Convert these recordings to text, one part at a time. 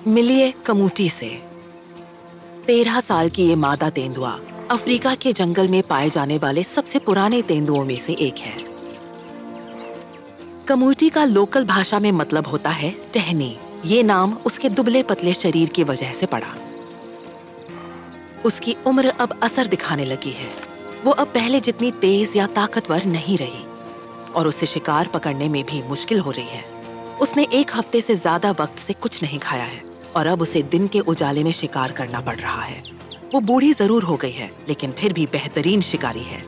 मिलिए कमूटी से। 13 साल की ये मादा तेंदुआ अफ्रीका के जंगल में पाए जाने वाले सबसे पुराने तेंदुओं में से एक है। कमूटी का लोकल भाषा में मतलब होता है टहनी। ये नाम उसके दुबले पतले शरीर की वजह से पड़ा। उसकी उम्र अब असर दिखाने लगी है। वो अब पहले जितनी तेज या ताकतवर नहीं रही और उसे शिकार पकड़ने में भी मुश्किल हो रही है। उसने 1 हफ्ते से ज्यादा वक्त से कुछ नहीं खाया है और अब उसे दिन के उजाले में शिकार करना पड़ रहा है। वो बूढ़ी जरूर हो गई है, लेकिन फिर भी बेहतरीन शिकारी है।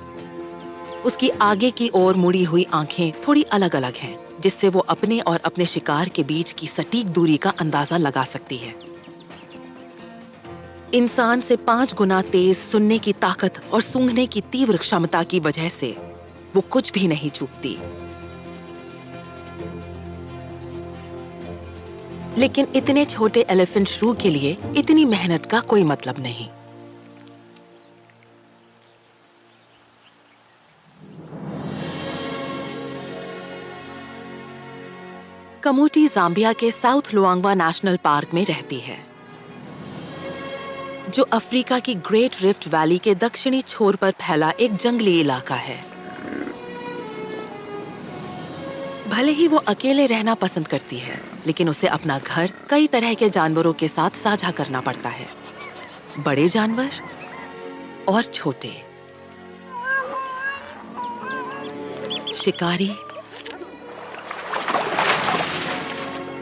उसकी आगे की ओर मुड़ी हुई आंखें थोड़ी अलग-अलग हैं, जिससे वो अपने और अपने शिकार के बीच की सटीक दूरी का अंदाजा लगा सकती है। इंसान से 5 गुना तेज सुनने की ताकत और सूंघने की तीव्र क्षमता की वजह से वो कुछ भी नहीं चूकती। लेकिन इतने छोटे एलिफेंट श्रू के लिए इतनी मेहनत का कोई मतलब नहीं। कमूटी जाम्बिया के साउथ लुआंगवा नेशनल पार्क में रहती है, जो अफ्रीका की ग्रेट रिफ्ट वैली के दक्षिणी छोर पर फैला एक जंगली इलाका है। भले ही वो अकेले रहना पसंद करती है, लेकिन उसे अपना घर कई तरह के जानवरों के साथ साझा करना पड़ता है। बड़े जानवर और छोटे, शिकारी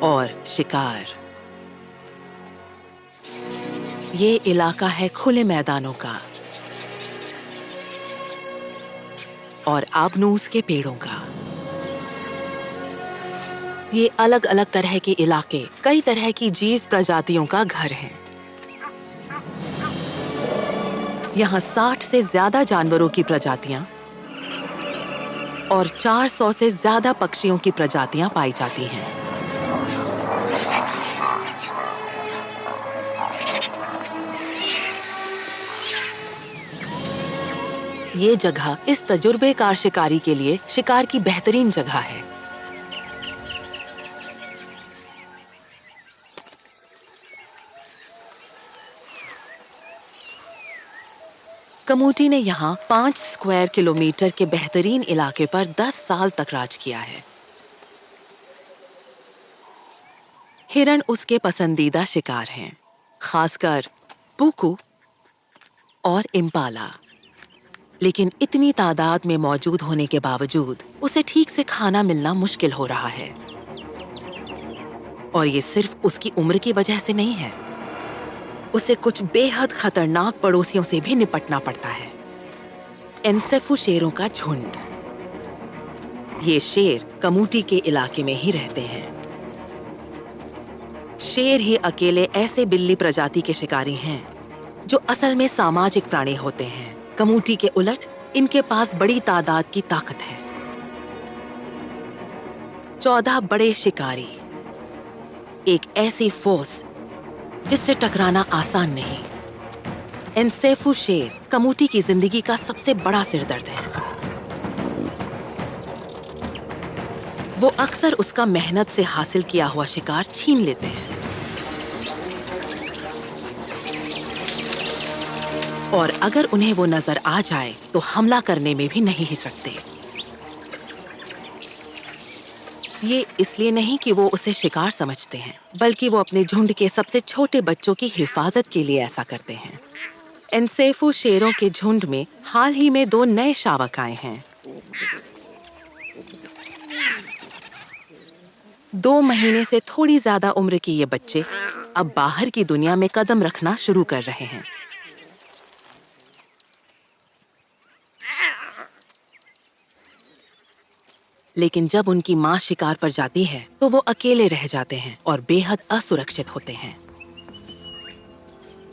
और शिकार। ये इलाका है खुले मैदानों का और आबनूस के पेड़ों का। ये अलग अलग तरह के इलाके कई तरह की जीव प्रजातियों का घर हैं। यहाँ 60 से ज्यादा जानवरों की प्रजातियां और 400 से ज्यादा पक्षियों की प्रजातियां पाई जाती हैं। ये जगह इस तजुर्बेकार शिकारी के लिए शिकार की बेहतरीन जगह है। कमूटी ने यहाँ 5 स्क्वायर किलोमीटर के बेहतरीन इलाके पर 10 साल तक राज किया है। हिरण उसके पसंदीदा शिकार हैं, खासकर पुकू और इम्पाला। लेकिन इतनी तादाद में मौजूद होने के बावजूद उसे ठीक से खाना मिलना मुश्किल हो रहा है। और ये सिर्फ उसकी उम्र की वजह से नहीं है। उसे कुछ बेहद खतरनाक पड़ोसियों से भी निपटना पड़ता है। एनसेफू शेरों का झुंड। ये शेर कमूटी के इलाके में ही रहते हैं। शेर ही अकेले ऐसे बिल्ली प्रजाति के शिकारी हैं जो असल में सामाजिक प्राणी होते हैं। कमूटी के उलट इनके पास बड़ी तादाद की ताकत है। 14 बड़े शिकारी, एक ऐसी फोर्स जिससे टकराना आसान नहीं। एनसेफू शेर कमूटी की जिंदगी का सबसे बड़ा सिरदर्द है। वो अक्सर उसका मेहनत से हासिल किया हुआ शिकार छीन लेते हैं और अगर उन्हें वो नजर आ जाए तो हमला करने में भी नहीं हिचकते। ये इसलिए नहीं कि वो उसे शिकार समझते हैं, बल्कि वो अपने झुंड के सबसे छोटे बच्चों की हिफाजत के लिए ऐसा करते हैं। एनसेफू शेरों के झुंड में हाल ही में 2 नए शावक आए हैं। 2 महीने से थोड़ी ज्यादा उम्र के ये बच्चे अब बाहर की दुनिया में कदम रखना शुरू कर रहे हैं। लेकिन जब उनकी मां शिकार पर जाती है तो वो अकेले रह जाते हैं और बेहद असुरक्षित होते हैं।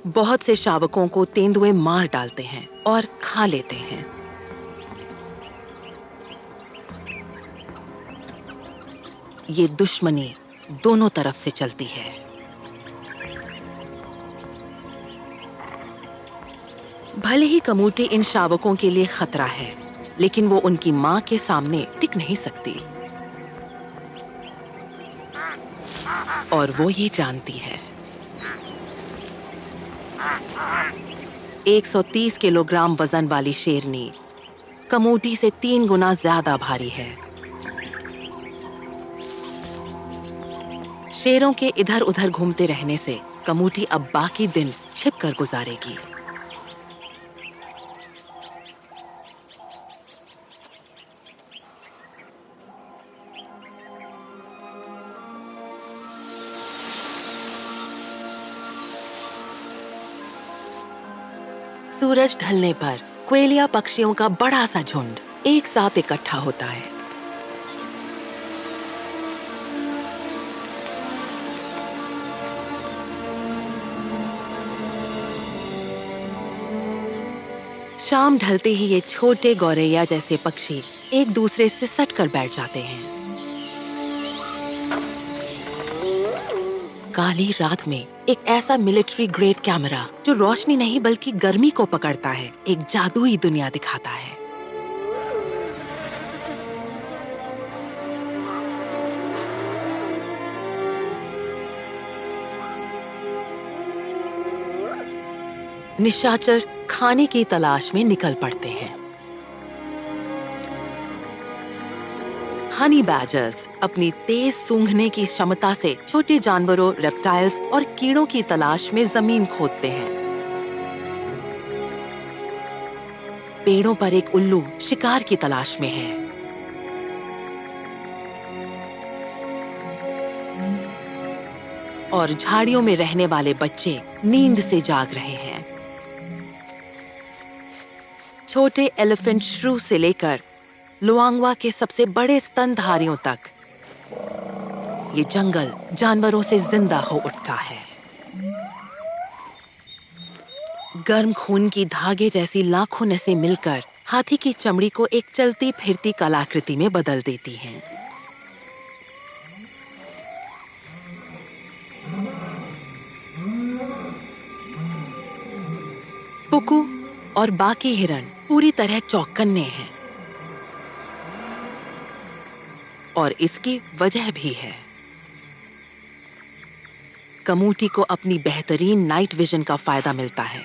बहुत से शावकों को तेंदुए मार डालते हैं और खा लेते हैं। ये दुश्मनी दोनों तरफ से चलती है। भले ही कमूटी इन शावकों के लिए खतरा है, लेकिन वो उनकी मां के सामने टिक नहीं सकती और वो ये जानती है। 130 किलोग्राम वजन वाली शेरनी कमूटी से 3 गुना ज्यादा भारी है। शेरों के इधर उधर घूमते रहने से कमूटी अब बाकी दिन छिपकर गुजारेगी। सूरज ढलने पर क्वेलिया पक्षियों का बड़ा सा झुंड एक साथ इकट्ठा होता है। शाम ढलते ही ये छोटे गौरैया जैसे पक्षी एक दूसरे से सटकर बैठ जाते हैं। काली रात में एक ऐसा मिलिट्री ग्रेड कैमरा जो रोशनी नहीं बल्कि गर्मी को पकड़ता है, एक जादुई दुनिया दिखाता है। निशाचर खाने की तलाश में निकल पड़ते हैं। हनी बैजर्स अपनी तेज सूंघने की क्षमता से छोटे जानवरों, रेप्टाइल्स और कीड़ों की तलाश में जमीन खोदते हैं। पेड़ों पर एक उल्लू शिकार की तलाश में है। और झाड़ियों में रहने वाले बच्चे नींद से जाग रहे हैं। छोटे एलिफेंट श्रू से लेकर लुआंगवा के सबसे बड़े स्तनधारियों तक ये जंगल जानवरों से जिंदा हो उठता है। गर्म खून की धागे जैसी लाखों नसें मिलकर हाथी की चमड़ी को एक चलती फिरती कलाकृति में बदल देती हैं। पुकू और बाकी हिरण पूरी तरह चौकन्ने हैं और इसकी वजह भी है। कमूटी को अपनी बेहतरीन नाइट विजन का फायदा मिलता है।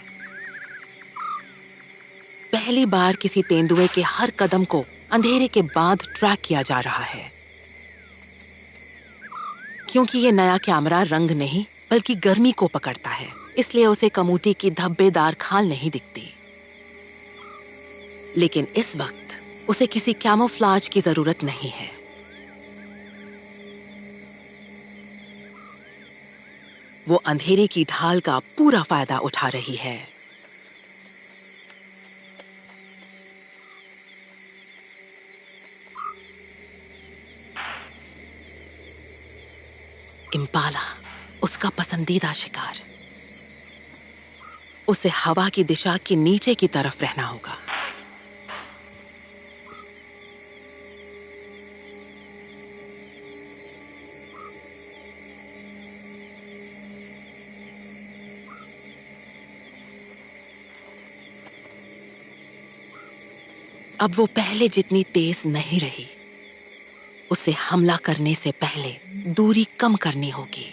पहली बार किसी तेंदुए के हर कदम को अंधेरे के बाद ट्रैक किया जा रहा है, क्योंकि ये नया कैमरा रंग नहीं बल्कि गर्मी को पकड़ता है, इसलिए उसे कमूटी की धब्बेदार खाल नहीं दिखती। लेकिन इस वक्त उसे किसी कैमोफ्लाज की जरूरत नहीं है। वो अंधेरे की ढाल का पूरा फायदा उठा रही है। इम्पाला उसका पसंदीदा शिकार। उसे हवा की दिशा के नीचे की तरफ रहना होगा। अब वो पहले जितनी तेज नहीं रही। उसे हमला करने से पहले दूरी कम करनी होगी।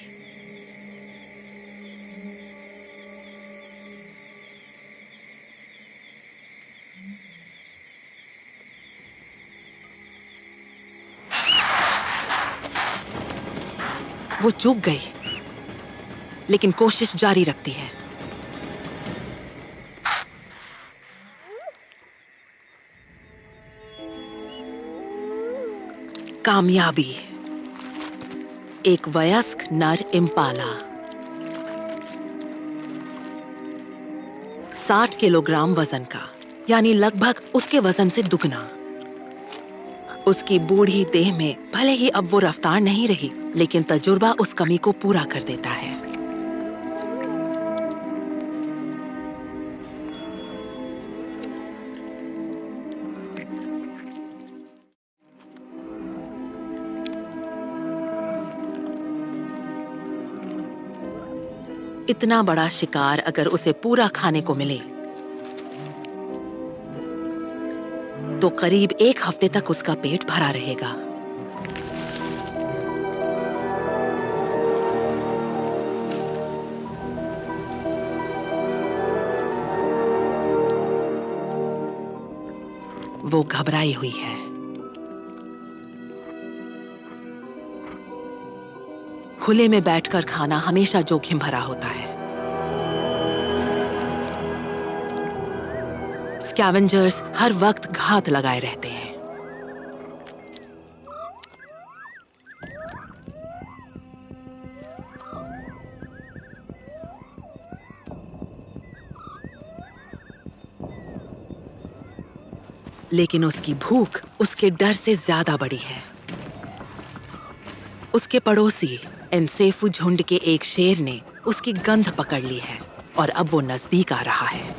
वो चूक गई, लेकिन कोशिश जारी रखती है। कामयाबी। एक वयस्क नर इम्पाला 60 किलोग्राम वजन का, यानी लगभग उसके वजन से दुगना। उसकी बूढ़ी देह में भले ही अब वो रफ्तार नहीं रही, लेकिन तजुर्बा उस कमी को पूरा कर देता है। इतना बड़ा शिकार अगर उसे पूरा खाने को मिले तो करीब 1 हफ्ते तक उसका पेट भरा रहेगा। वो घबराई हुई है। खुले में बैठकर खाना हमेशा जोखिम भरा होता है। स्कैवेंजर्स हर वक्त घात लगाए रहते हैं। लेकिन उसकी भूख उसके डर से ज्यादा बड़ी है। उसके पड़ोसी एनसेफू झुंड के एक शेर ने उसकी गंध पकड़ ली है और अब वो नजदीक आ रहा है।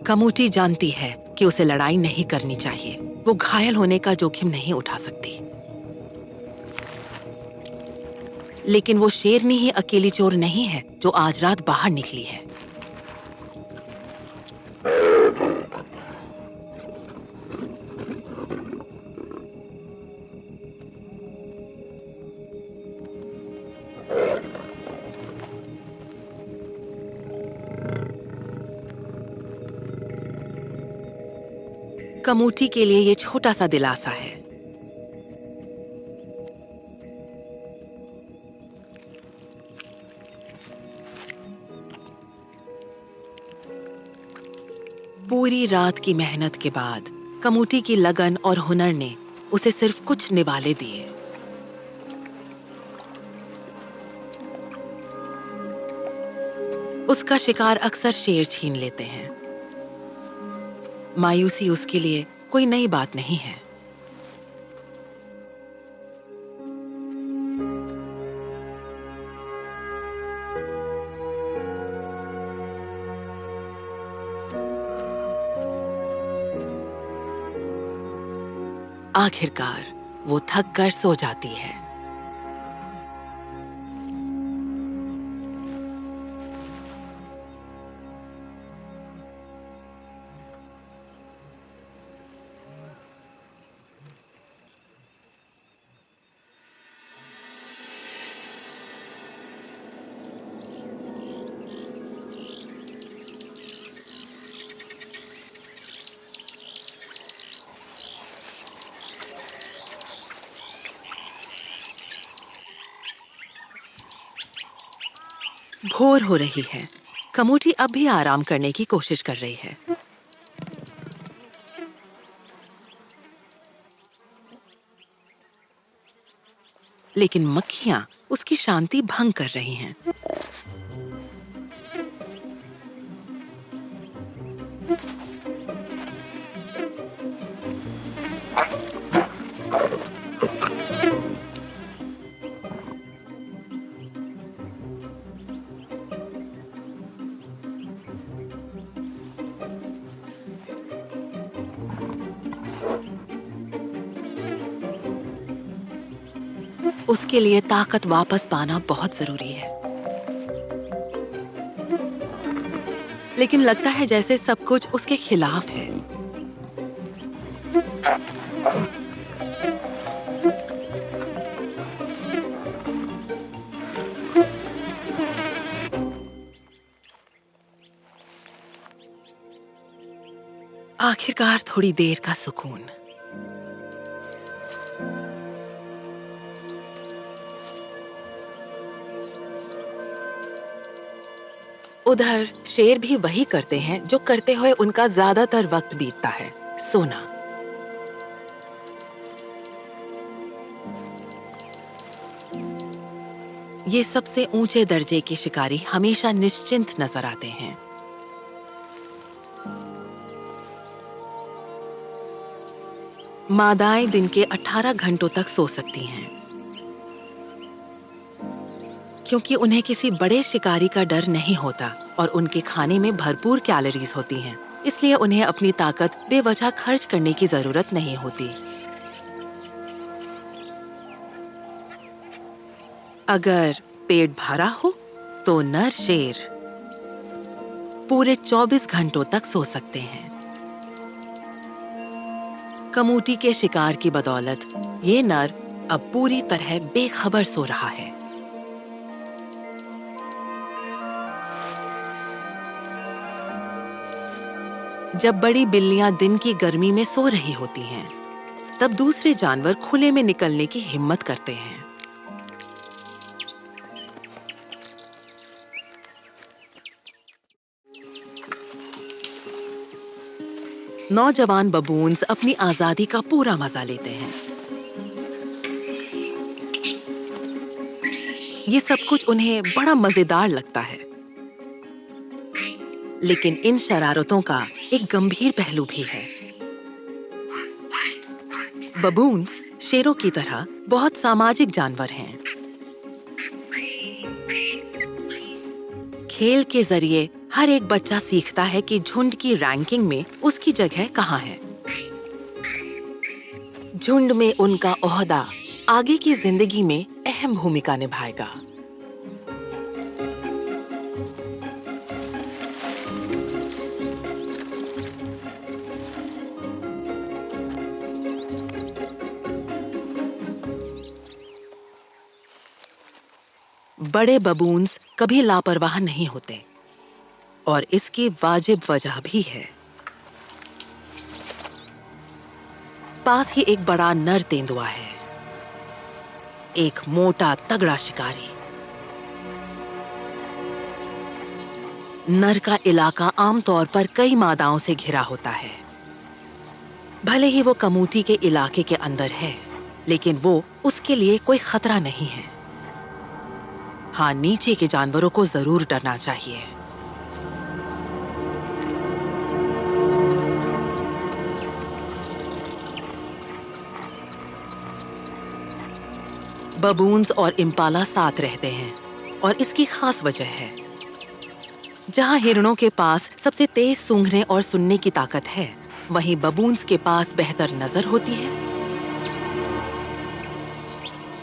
कमूटी जानती है कि उसे लड़ाई नहीं करनी चाहिए। वो घायल होने का जोखिम नहीं उठा सकती। लेकिन वो शेरनी ही अकेली चोर नहीं है जो आज रात बाहर निकली है। कमूटी के लिए ये छोटा सा दिलासा है। पूरी रात की मेहनत के बाद कमूटी की लगन और हुनर ने उसे सिर्फ कुछ निवाले दिए। उसका शिकार अक्सर शेर छीन लेते हैं। मायूसी उसके लिए कोई नई बात नहीं है। आखिरकार वो थक कर सो जाती है। भोर हो रही है। कमूटी अब भी आराम करने की कोशिश कर रही है। लेकिन मक्खियां उसकी शांति भंग कर रही हैं। उसके लिए ताकत वापस पाना बहुत जरूरी है। लेकिन लगता है जैसे सब कुछ उसके खिलाफ है। आखिरकार थोड़ी देर का सुकून। उधर शेर भी वही करते हैं जो करते हुए उनका ज्यादातर वक्त बीतता है, सोना। ये सबसे ऊंचे दर्जे के शिकारी हमेशा निश्चिंत नजर आते हैं। मादाएं दिन के 18 घंटों तक सो सकती हैं, क्योंकि उन्हें किसी बड़े शिकारी का डर नहीं होता और उनके खाने में भरपूर कैलोरीज होती हैं। इसलिए उन्हें अपनी ताकत बेवजह खर्च करने की जरूरत नहीं होती। अगर पेट भरा हो तो नर शेर पूरे 24 घंटों तक सो सकते हैं। कमूटी के शिकार की बदौलत ये नर अब पूरी तरह बेखबर सो रहा है। जब बड़ी बिल्लियां दिन की गर्मी में सो रही होती हैं, तब दूसरे जानवर खुले में निकलने की हिम्मत करते हैं। नौजवान बबून्स अपनी आजादी का पूरा मजा लेते हैं। ये सब कुछ उन्हें बड़ा मजेदार लगता है। लेकिन इन शरारतों का एक गंभीर पहलू भी है। बबून्स शेरों की तरह बहुत सामाजिक जानवर हैं। खेल के जरिए हर एक बच्चा सीखता है कि झुंड की रैंकिंग में उसकी जगह कहाँ है। झुंड में उनका ओहदा आगे की जिंदगी में अहम भूमिका निभाएगा। बड़े बबून्स कभी लापरवाह नहीं होते और इसकी वाजिब वजह भी है। पास ही एक बड़ा नर तेंदुआ है, एक मोटा तगड़ा शिकारी। नर का इलाका आमतौर पर कई मादाओं से घिरा होता है। भले ही वो कमूटी के इलाके के अंदर है, लेकिन वो उसके लिए कोई खतरा नहीं है। हाँ, नीचे के जानवरों को जरूर डरना चाहिए। बबून्स और इम्पाला साथ रहते हैं और इसकी खास वजह है। जहां हिरणों के पास सबसे तेज सूंघने और सुनने की ताकत है, वहीं बबून्स के पास बेहतर नजर होती है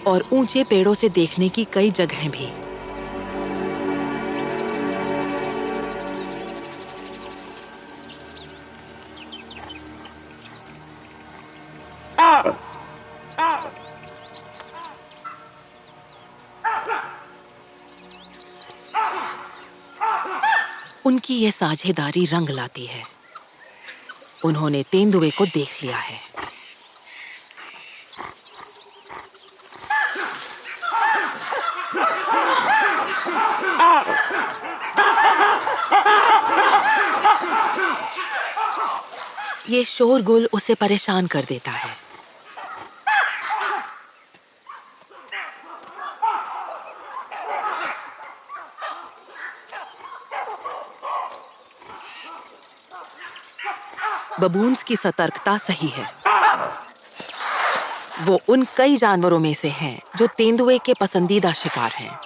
और ऊंचे पेड़ों से देखने की कई जगहें भी। उनकी ये साझेदारी रंग लाती है। उन्होंने तेंदुए को देख लिया है। ये शोरगुल उसे परेशान कर देता है। बबून्स की सतर्कता सही है। वो उन कई जानवरों में से हैं जो तेंदुए के पसंदीदा शिकार हैं।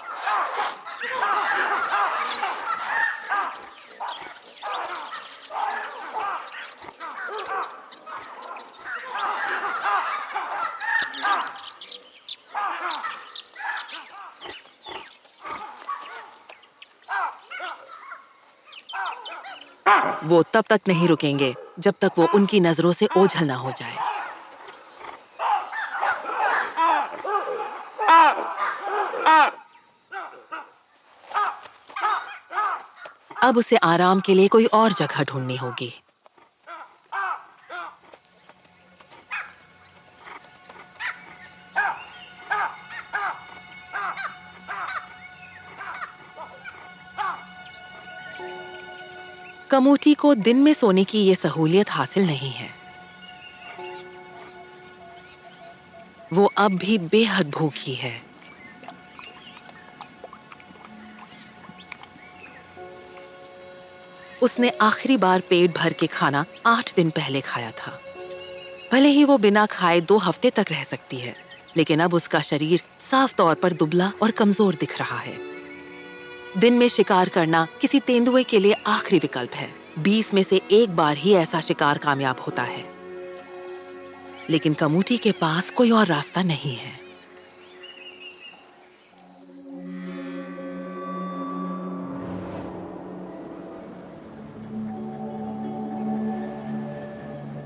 वो तब तक नहीं रुकेंगे जब तक वो उनकी नजरों से ओझल ना हो जाए। अब उसे आराम के लिए कोई और जगह ढूंढनी होगी। कमूटी को दिन में सोने की ये सहूलियत हासिल नहीं है। वो अब भी बेहद भूखी है। उसने आखिरी बार पेट भर के खाना 8 दिन पहले खाया था। भले ही वो बिना खाए 2 हफ्ते तक रह सकती है, लेकिन अब उसका शरीर साफ तौर पर दुबला और कमजोर दिख रहा है। दिन में शिकार करना किसी तेंदुए के लिए आखिरी विकल्प है। 20 में से 1 बार ही ऐसा शिकार कामयाब होता है, लेकिन कमूटी के पास कोई और रास्ता नहीं है।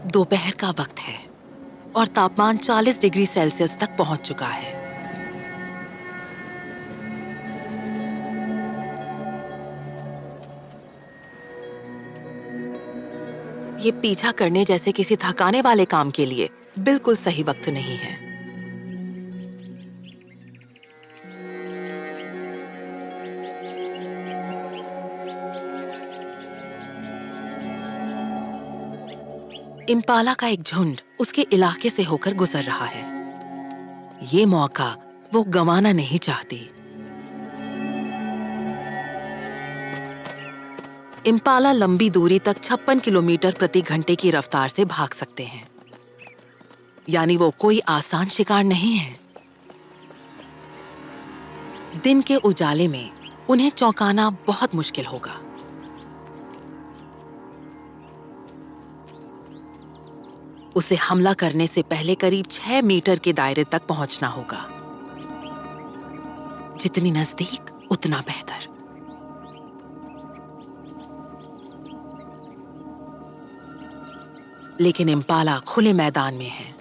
दोपहर का वक्त है। और तापमान 40 डिग्री सेल्सियस तक पहुंच चुका है। ये पीछा करने जैसे किसी थकाने वाले काम के लिए बिल्कुल सही वक्त नहीं है। इम्पाला का एक झुंड उसके इलाके से होकर गुजर रहा है। ये मौका वो गंवाना नहीं चाहती। इम्पाला लंबी दूरी तक 56 किलोमीटर प्रति घंटे की रफ्तार से भाग सकते हैं, यानी वो कोई आसान शिकार नहीं है। दिन के उजाले में उन्हें चौंकाना बहुत मुश्किल होगा। उसे हमला करने से पहले करीब 6 मीटर के दायरे तक पहुंचना होगा। जितनी नजदीक उतना बेहतर। लेकिन इम्पाला खुले मैदान में है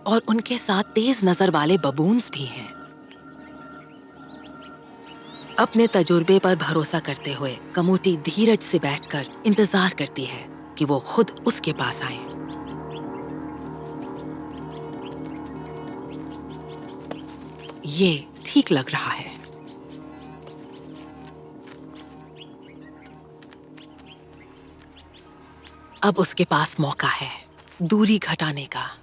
और उनके साथ तेज नजर वाले बबून्स भी हैं। अपने तजुर्बे पर भरोसा करते हुए कमूटी धीरज से बैठकर इंतजार करती है कि वो खुद उसके पास आए। ये ठीक लग रहा है। अब उसके पास मौका है दूरी घटाने का।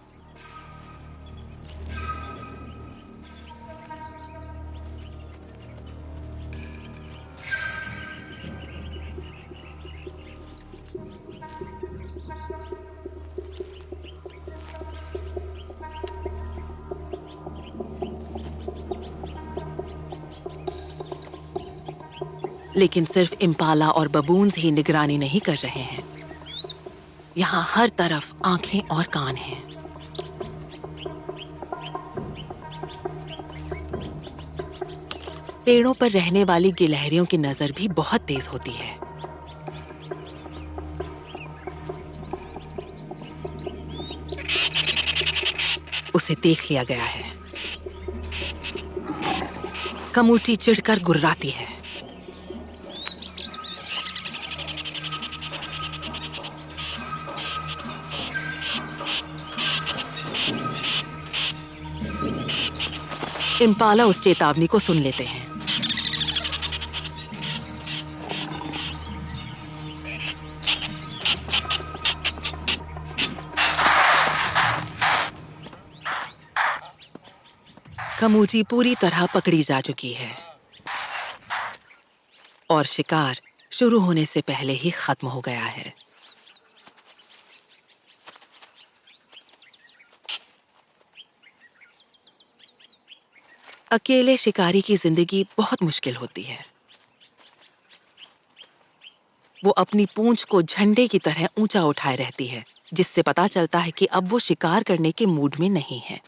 लेकिन सिर्फ इम्पाला और बबून्स ही निगरानी नहीं कर रहे हैं। यहाँ हर तरफ आंखें और कान हैं। पेड़ों पर रहने वाली गिलहरियों की नजर भी बहुत तेज होती है। उसे देख लिया गया है। कमूटी चिढ़कर गुर्राती है। इम्पाला उस चेतावनी को सुन लेते हैं। कमूटी पूरी तरह पकड़ी जा चुकी है और शिकार शुरू होने से पहले ही खत्म हो गया है। अकेले शिकारी की जिंदगी बहुत मुश्किल होती है। वो अपनी पूंछ को झंडे की तरह ऊंचा उठाए रहती है, जिससे पता चलता है कि अब वो शिकार करने के मूड में नहीं है।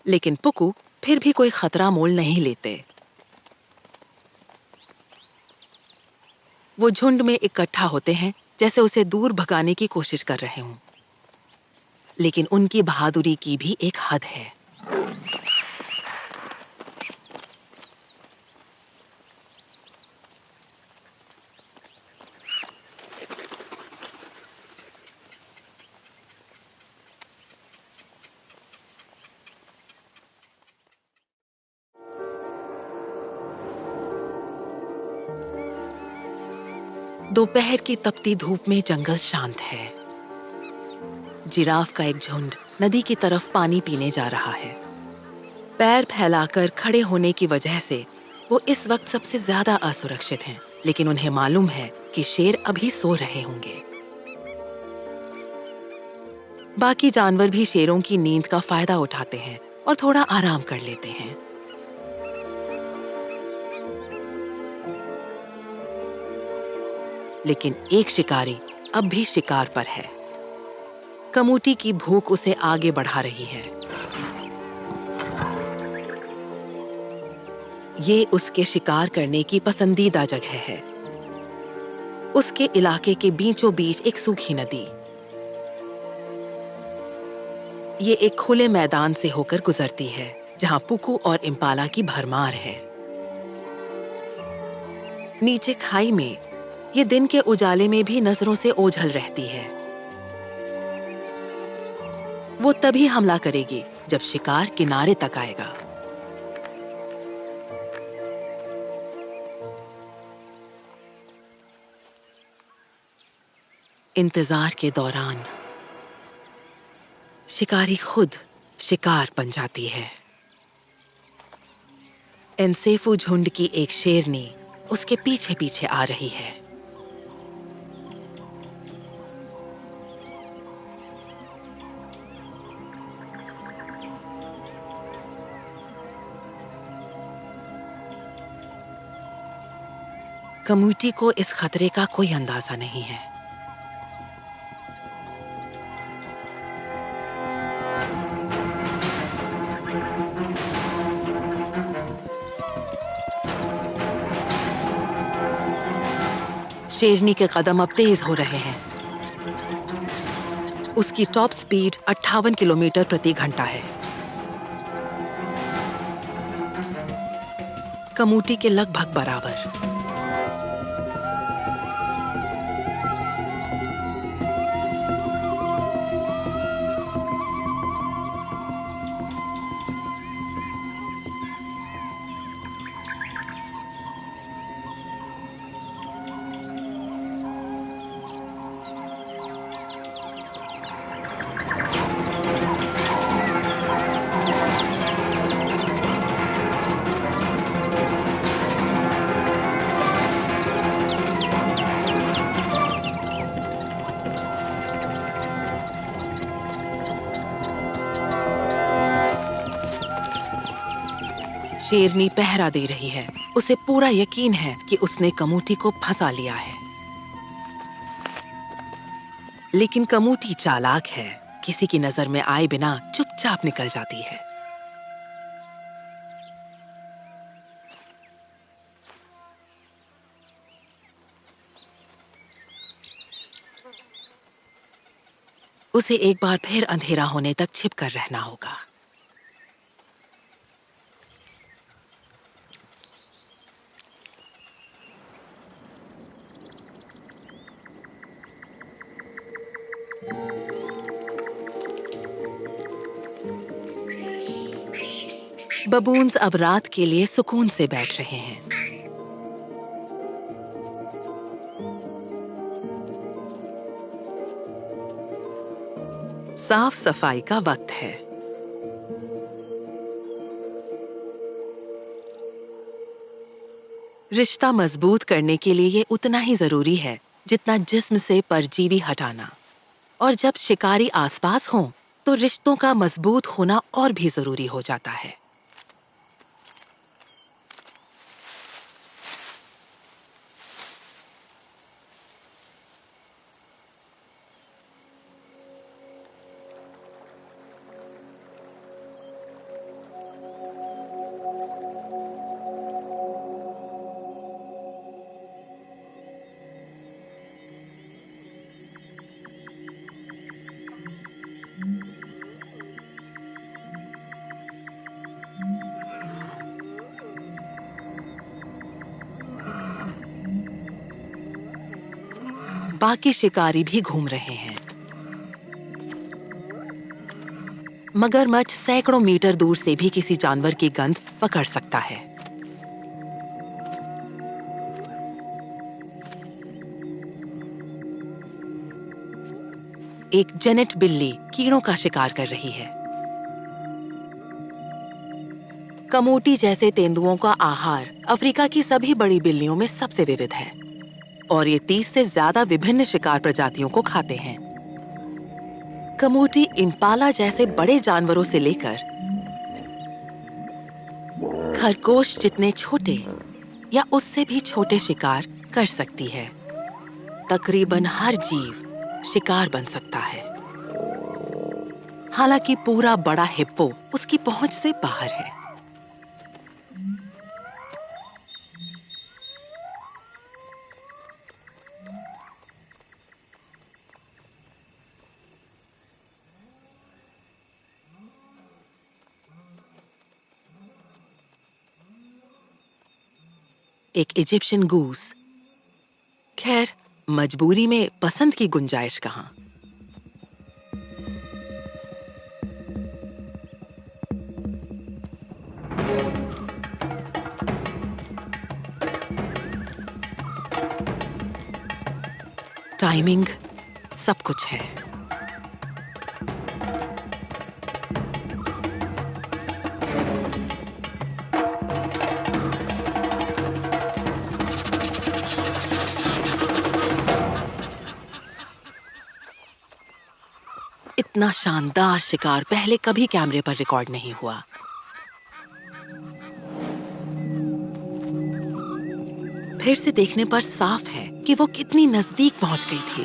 लेकिन पुकू फिर भी कोई खतरा मोल नहीं लेते। वो झुंड में इकट्ठा होते हैं जैसे उसे दूर भगाने की कोशिश कर रहे हों। लेकिन उनकी बहादुरी की भी एक हद है। दोपहर की तपती धूप में जंगल शांत है। जिराफ का एक झुंड नदी की तरफ पानी पीने जा रहा है। पैर फैलाकर खड़े होने की वजह से वो इस वक्त सबसे ज्यादा असुरक्षित हैं, लेकिन उन्हें मालूम है कि शेर अभी सो रहे होंगे। बाकी जानवर भी शेरों की नींद का फायदा उठाते हैं और थोड़ा आराम कर लेते हैं। लेकिन एक शिकारी अब भी शिकार पर है। कमूटी की भूख उसे आगे बढ़ा रही है। ये उसके शिकार करने की पसंदीदा जगह है। उसके इलाके के बीचों बीच एक सूखी नदी। ये एक खुले मैदान से होकर गुजरती है जहां पुकू और इम्पाला की भरमार है। नीचे खाई में ये दिन के उजाले में भी नजरों से ओझल रहती है। वो तभी हमला करेगी जब शिकार किनारे तक आएगा। इंतजार के दौरान शिकारी खुद शिकार बन जाती है। एनसेफू झुंड की एक शेरनी उसके पीछे पीछे आ रही है। कम्यूटी को इस खतरे का कोई अंदाजा नहीं है। शेरनी के कदम अब तेज हो रहे हैं। उसकी टॉप स्पीड 58 किलोमीटर प्रति घंटा है। कम्यूटी के लगभग बराबर। शेरनी पहरा दे रही है। उसे पूरा यकीन है कि उसने कम्यूटी को फंसा लिया है। लेकिन कम्यूटी चालाक है, किसी की नजर में आए बिना चुपचाप निकल जाती है। उसे एक बार फिर अंधेरा होने तक छिपकर रहना होगा। बबून्स अब रात के लिए सुकून से बैठ रहे हैं। साफ सफाई का वक्त है। रिश्ता मजबूत करने के लिए ये उतना ही जरूरी है जितना जिस्म से परजीवी हटाना। और जब शिकारी आसपास हों, तो रिश्तों का मजबूत होना और भी जरूरी हो जाता है। बाकी शिकारी भी घूम रहे हैं। मगरमच्छ सैकड़ों मीटर दूर से भी किसी जानवर की गंध पकड़ सकता है। एक जेनेट बिल्ली कीड़ों का शिकार कर रही है। कमोटी जैसे तेंदुओं का आहार अफ्रीका की सभी बड़ी बिल्लियों में सबसे विविध है और ये 30 से ज्यादा विभिन्न शिकार प्रजातियों को खाते हैं। कमोटी इम्पाला जैसे बड़े जानवरों से लेकर खरगोश जितने छोटे या उससे भी छोटे शिकार कर सकती है। तकरीबन हर जीव शिकार बन सकता है। हालांकि पूरा बड़ा हिप्पो उसकी पहुंच से बाहर है। एक इजिप्शियन गूस। खैर, मजबूरी में पसंद की गुंजाइश कहाँ। टाइमिंग सब कुछ है। इतना शानदार शिकार पहले कभी कैमरे पर रिकॉर्ड नहीं हुआ। फिर से देखने पर साफ है कि वो कितनी नजदीक पहुंच गई थी।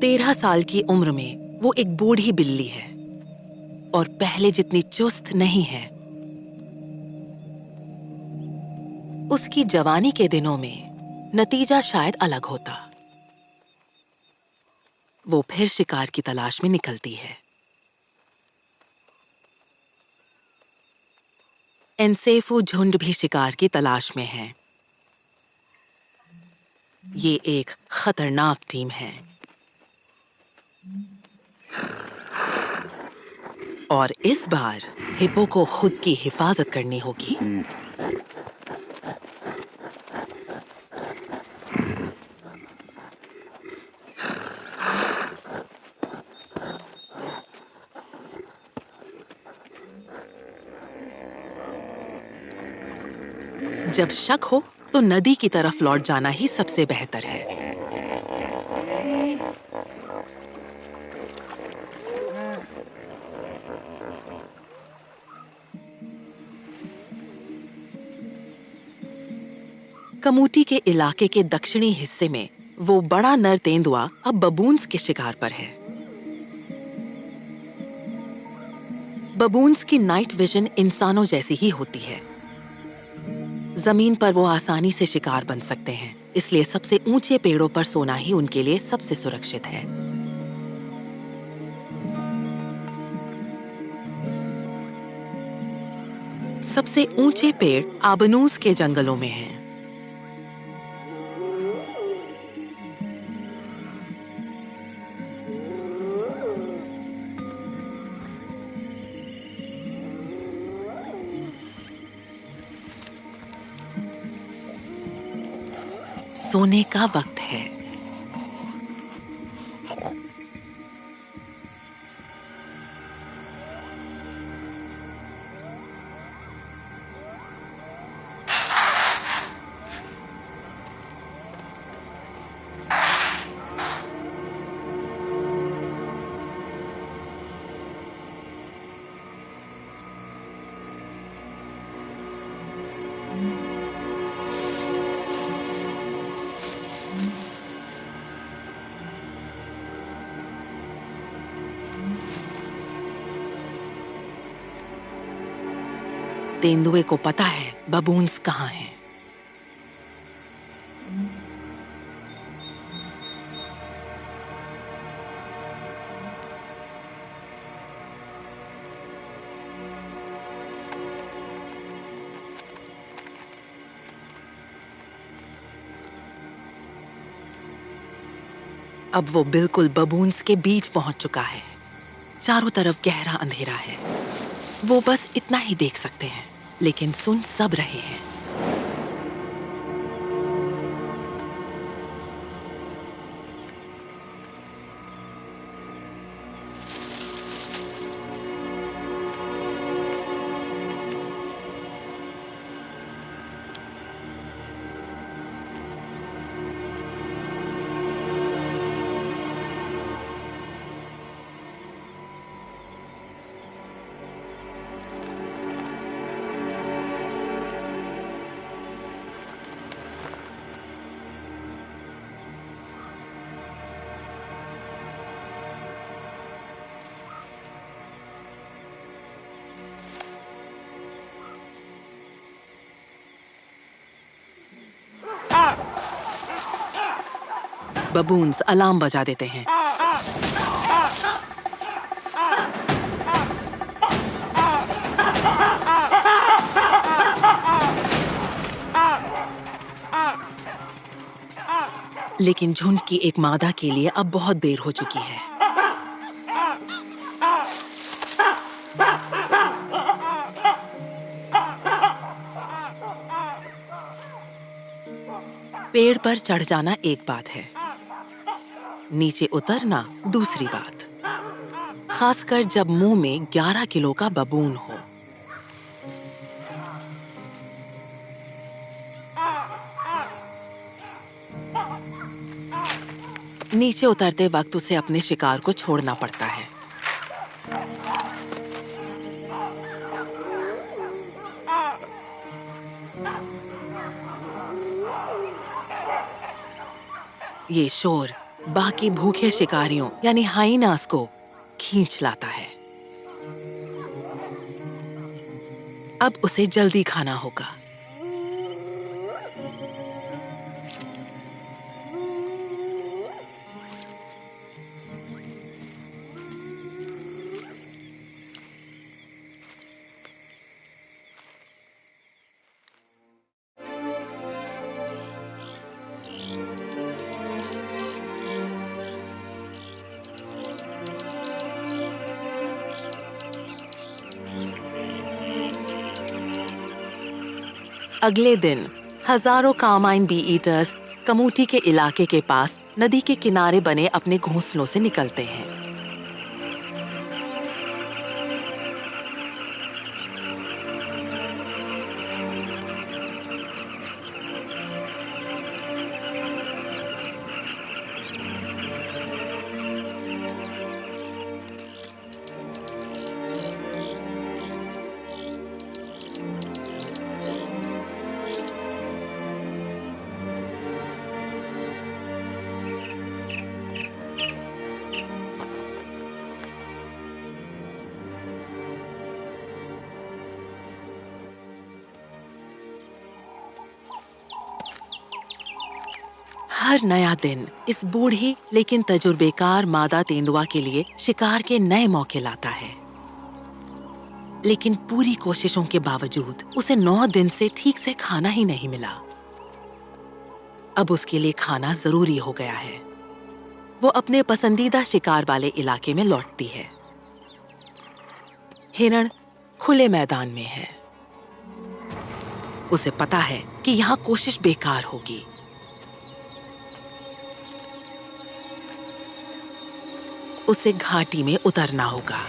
तेरह साल की उम्र में वो एक बूढ़ी बिल्ली है और पहले जितनी चुस्त नहीं है। उसकी जवानी के दिनों में नतीजा शायद अलग होता। वो फिर शिकार की तलाश में निकलती है। एनसेफू झुंड भी शिकार की तलाश में है। ये एक खतरनाक टीम है और इस बार हिप्पो को खुद की हिफाजत करनी होगी। जब शक हो तो नदी की तरफ लौट जाना ही सबसे बेहतर है। कमूटी के इलाके के दक्षिणी हिस्से में वो बड़ा नर तेंदुआ अब बबून्स के शिकार पर है। बबून्स की नाइट विजन इंसानों जैसी ही होती है। जमीन पर वो आसानी से शिकार बन सकते हैं, इसलिए सबसे ऊंचे पेड़ों पर सोना ही उनके लिए सबसे सुरक्षित है। सबसे ऊंचे पेड़ आबनूस के जंगलों में हैं। सोने का वक्त है। तेंदुए को पता है बबून्स कहाँ हैं। अब वो बिल्कुल बबून्स के बीच पहुंच चुका है। चारों तरफ गहरा अंधेरा है। वो बस इतना ही देख सकते हैं, लेकिन सुन सब रहे हैं। बबून्स अलार्म बजा देते हैं। लेकिन झुंड की एक मादा के लिए अब बहुत देर हो चुकी है। पेड़ पर चढ़ जाना एक बात है, नीचे उतरना दूसरी बात, खासकर जब मुंह में 11 किलो का बबून हो। नीचे उतरते वक्त उसे अपने शिकार को छोड़ना पड़ता है। ये शोर बाकी भूखे शिकारियों यानी हाइनास को खींच लाता है। अब उसे जल्दी खाना होगा। अगले दिन हजारों कार्माइन बी ईटर्स कमूटी के इलाके के पास नदी के किनारे बने अपने घोंसलों से निकलते हैं। हर नया दिन इस बूढ़ी लेकिन तजुर्बेकार मादा तेंदुआ के लिए शिकार के नए मौके लाता है। लेकिन पूरी कोशिशों के बावजूद उसे 9 दिन से ठीक से खाना ही नहीं मिला। अब उसके लिए खाना जरूरी हो गया है। वो अपने पसंदीदा शिकार वाले इलाके में लौटती है। हिरण खुले मैदान में है। उसे पता है कि यहाँ कोशिश बेकार होगी। उसे घाटी में उतरना होगा।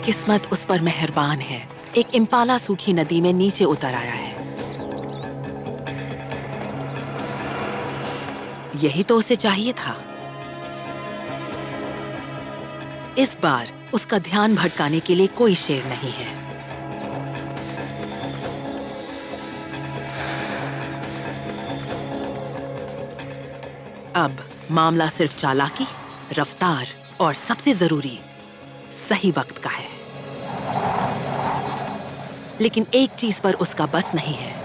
किस्मत उस पर मेहरबान है। एक इम्पाला सूखी नदी में नीचे उतर आया है। यही तो उसे चाहिए था। इस बार उसका ध्यान भटकाने के लिए कोई शेर नहीं है। अब मामला सिर्फ चालाकी, रफ्तार और सबसे जरूरी सही वक्त का है। लेकिन एक चीज पर उसका बस नहीं है।